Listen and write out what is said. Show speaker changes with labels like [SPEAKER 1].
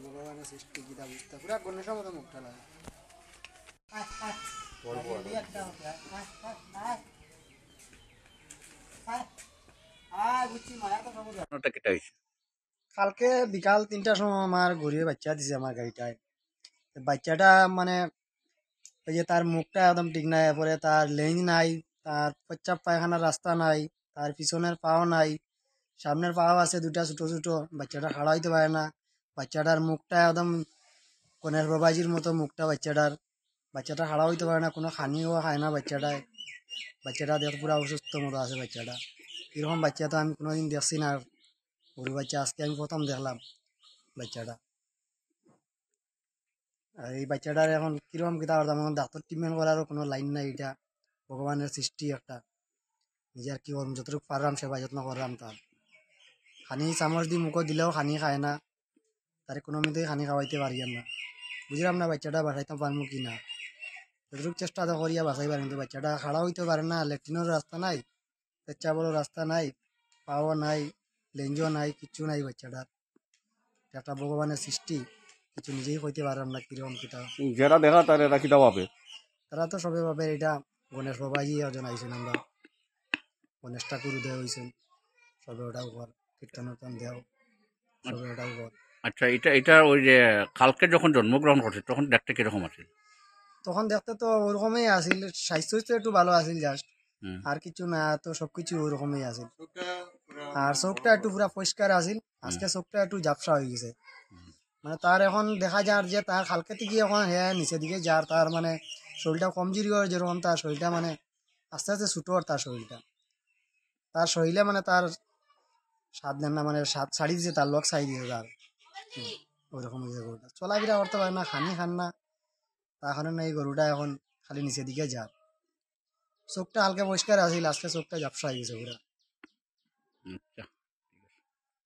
[SPEAKER 1] ভগবানের সৃষ্টি গীতা বুঝতে পুরা গণেশের মতো মুখটা লাগে। কালকে বিকাল 3টার সময় আমার ঘুরিয়ে বাচ্চা দিছে আমার গাড়িটায়। বাচ্চাটা মানে ওই যে তার মুখটা একদম ঠিক নাই, পরে তার লেন্স নাই, তার পেচ্ছাপ পায়খানার রাস্তা নাই, তার পিছনের পাও নাই, সামনের পাও আছে দুটা ছোট ছোট। বাচ্চাটা খাড়া হইতে পারে না। বাচ্চাটার মুখটা একদম কনের বাবাজির মতো মুখটা বাচ্চাটার। বাচ্চাটা খাড়া হইতে পারে না, কোনো খানিও খায় না বাচ্চাটায়। বাচ্চাটা দেখতে পুরো অসুস্থ মতো আছে বাচ্চাটা। এরকম বাচ্চা তো আমি কোনোদিন দেখছি না। গরু বাচ্চা আজকে আমি প্রথম দেখলাম বাচ্চাটা। আর এই বাচ্চাটার এখন কিরকম কিতা করতাম, এখন ডাক্তার ট্রিটমেন্ট করারও কোনো লাইন নাই। এটা ভগবানের সৃষ্টি একটা, নিজে আর কি করলাম, যতটুকু পারলাম সেবা যত্ন করলাম তার। খানি চামচ দিয়ে মুখও দিলেও খানি খায় না, তার কোনো মতেই খানি খাওয়াইতে পারি না। বুঝলাম না বাচ্চাটা বাঁচাইতে পারবো কি না। যতটুকু চেষ্টা তো করিয়া বাঁচাইবার, কিন্তু বাচ্চাটা খাড়া হইতে পারে না, ল্যাট্রিনের রাস্তা নাই, পেচ্ছাপেরও রাস্তা নাই, পাও নাই, লেঞ্জও নাই, কিচ্ছু নাই বাচ্চাটার। একটা ভগবানের সৃষ্টি, কিছু নিজেই কইতে পারলাম না কিরকম কিতা।
[SPEAKER 2] যারা দেখা তার এরা কিতা পাবে?
[SPEAKER 1] তারা তো সবে ভাবে এটা গণেশ বাবাজি একজন আইসেন, আমরা গণেশ ঠাকুর উদয় হয়েছেন, সবে ওটাও ঘর কীর্তন দেও, সবে ওটাও ঘর।
[SPEAKER 2] আচ্ছা, এটা এটা ওই যে কালকে যখন জন্মগ্রহণ করছে তখন দেখতে কিরকম আছে?
[SPEAKER 1] তখন দেখতে তো ওরকমই আসিল, স্বাস্থ্য একটু ভালো আসিল জাস্ট,
[SPEAKER 2] হুম।
[SPEAKER 1] আর কিছু না, তো সবকিছু ওরকমই আসিল। আর চোখটা একটু পুরা পরিষ্কার আসিল, আজকে চোখটা একটু ঝাপসা হয়ে গেছে। মানে তার এখন দেখা যার যে তার কালকে থেকে এখন হ্যাঁ নিচে দিকে যার, তার মানে শরীরটা কমজোরি হয়, যেরকম তার শরীরটা মানে আস্তে আস্তে ছুটো তার শরীরটা। তার শরীরে মানে তার স্বাদ নেন না, মানে স্বাদ ছাড়ি দিয়েছে, তার লোক ছাড়ি দিয়েছে তার। ওইরকম হয়েছে গরুটা, চলাফেরা করতে পারে না, খানি খান না, তার কারণে এই গরুটা এখন খালি নিচে দিকে যায়। চোখটা হালকা পরিষ্কার আসিল, আজকে চোখটা ঝাপসা হয়ে গেছে পুরা।
[SPEAKER 2] আচ্ছা।